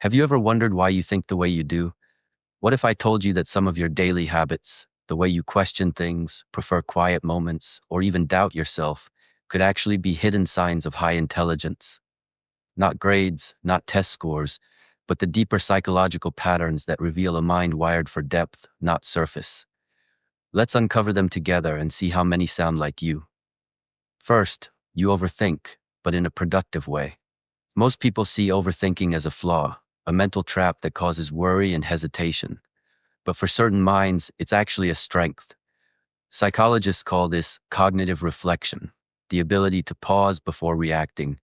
Have you ever wondered why you think the way you do? What if I told you that some of your daily habits, the way you question things, prefer quiet moments, or even doubt yourself, could actually be hidden signs of high intelligence? Not grades, not test scores, but the deeper psychological patterns that reveal a mind wired for depth, not surface. Let's uncover them together and see how many sound like you. First, you overthink, but in a productive way. Most people see overthinking as a flaw, a mental trap that causes worry and hesitation. But for certain minds, it's actually a strength. Psychologists call this cognitive reflection, the ability to pause before reacting,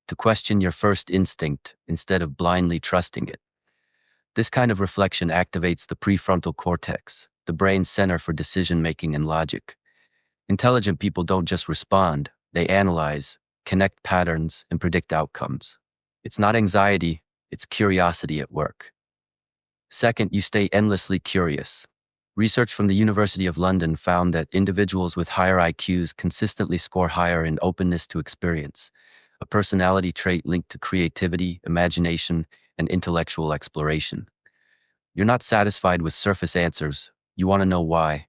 to question your first instinct instead of blindly trusting it. This kind of reflection activates the prefrontal cortex, the brain's center for decision making and logic. Intelligent people don't just respond, they analyze, connect patterns, and predict outcomes. It's not anxiety, it's curiosity at work. Second, you stay endlessly curious. Research from the University of London found that individuals with higher IQs consistently score higher in openness to experience, a personality trait linked to creativity, imagination, and intellectual exploration. You're not satisfied with surface answers, you want to know why.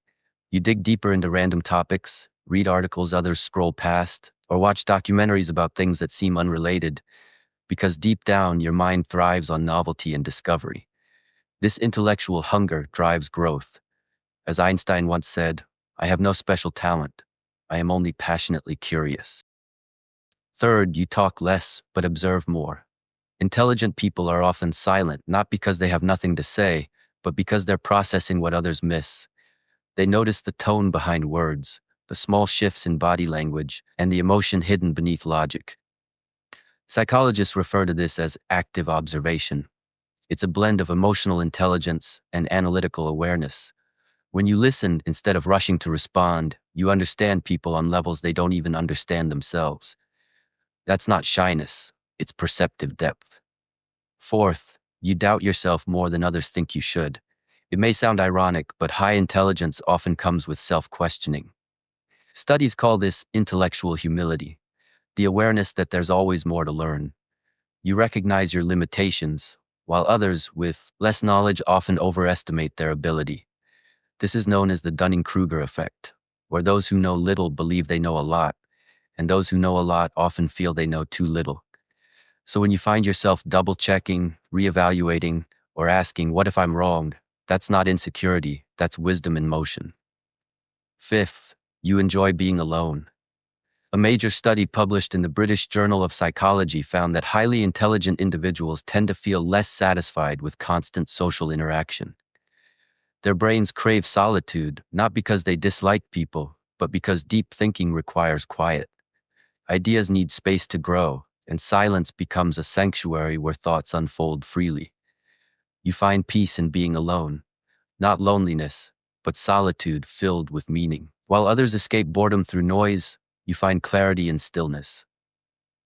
You dig deeper into random topics, read articles others scroll past, or watch documentaries about things that seem unrelated, because deep down your mind thrives on novelty and discovery. This intellectual hunger drives growth. As Einstein once said, I have no special talent. I am only passionately curious. Third, you talk less but observe more. Intelligent people are often silent, not because they have nothing to say, but because they're processing what others miss. They notice the tone behind words, the small shifts in body language, and the emotion hidden beneath logic. Psychologists refer to this as active observation. It's a blend of emotional intelligence and analytical awareness. When you listen instead of rushing to respond, you understand people on levels they don't even understand themselves. That's not shyness, it's perceptive depth. Fourth, you doubt yourself more than others think you should. It may sound ironic, but high intelligence often comes with self-questioning. Studies call this intellectual humility, the awareness that there's always more to learn. You recognize your limitations, while others with less knowledge often overestimate their ability. This is known as the Dunning-Kruger effect, where those who know little believe they know a lot, and those who know a lot often feel they know too little. So when you find yourself double-checking, reevaluating, or asking, what if I'm wrong? That's not insecurity, that's wisdom in motion. Fifth, you enjoy being alone. A major study published in the British Journal of Psychology found that highly intelligent individuals tend to feel less satisfied with constant social interaction. Their brains crave solitude, not because they dislike people, but because deep thinking requires quiet. Ideas need space to grow, and silence becomes a sanctuary where thoughts unfold freely. You find peace in being alone, not loneliness, but solitude filled with meaning. While others escape boredom through noise, you find clarity in stillness.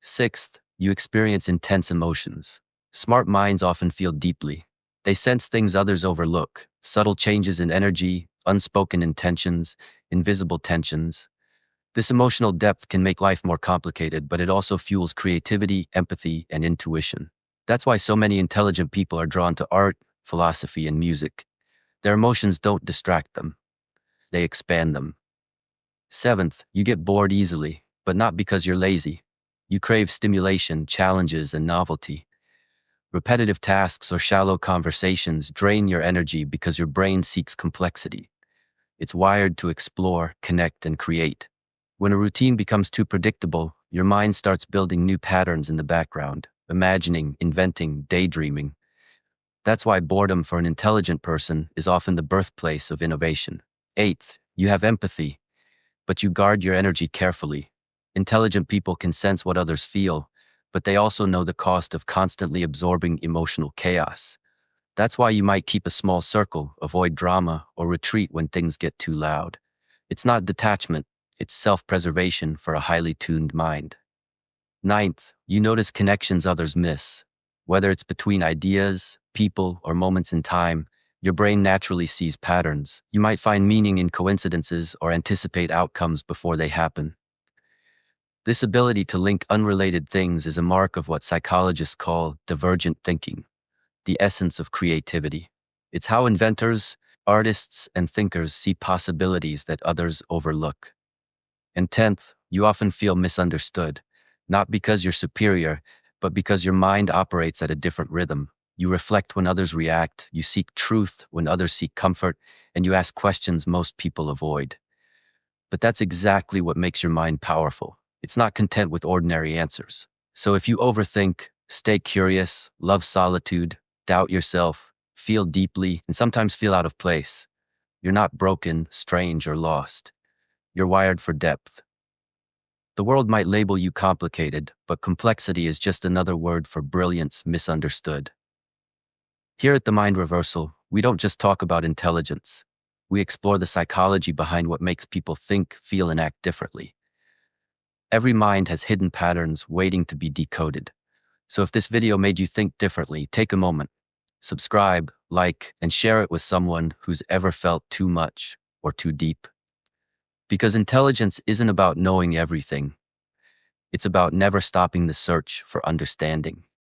Sixth, you experience intense emotions. Smart minds often feel deeply. They sense things others overlook, subtle changes in energy, unspoken intentions, invisible tensions. This emotional depth can make life more complicated, but it also fuels creativity, empathy, and intuition. That's why so many intelligent people are drawn to art, philosophy, and music. Their emotions don't distract them, they expand them. Seventh, you get bored easily, but not because you're lazy. You crave stimulation, challenges, and novelty. Repetitive tasks or shallow conversations drain your energy because your brain seeks complexity. It's wired to explore, connect, and create. When a routine becomes too predictable, your mind starts building new patterns in the background, imagining, inventing, daydreaming. That's why boredom for an intelligent person is often the birthplace of innovation. Eighth, you have empathy, but you guard your energy carefully. Intelligent people can sense what others feel, but they also know the cost of constantly absorbing emotional chaos. That's why you might keep a small circle, avoid drama, or retreat when things get too loud. It's not detachment, it's self-preservation for a highly tuned mind. Ninth, you notice connections others miss. Whether it's between ideas, people, or moments in time, your brain naturally sees patterns. You might find meaning in coincidences or anticipate outcomes before they happen. This ability to link unrelated things is a mark of what psychologists call divergent thinking. the essence of creativity. It's how inventors, artists, and thinkers see possibilities that others overlook. And 10th, you often feel misunderstood, not because you're superior, but because your mind operates at a different rhythm. You reflect when others react, you seek truth when others seek comfort, and you ask questions most people avoid. But that's exactly what makes your mind powerful. It's not content with ordinary answers. So if you overthink, stay curious, love solitude, doubt yourself, feel deeply, and sometimes feel out of place, you're not broken, strange, or lost. You're wired for depth. The world might label you complicated, but complexity is just another word for brilliance misunderstood. Here at the Mind Reversal, we don't just talk about intelligence. We explore the psychology behind what makes people think, feel, and act differently. Every mind has hidden patterns waiting to be decoded. So if this video made you think differently, take a moment. Subscribe, like, and share it with someone who's ever felt too much or too deep. Because intelligence isn't about knowing everything. It's about never stopping the search for understanding.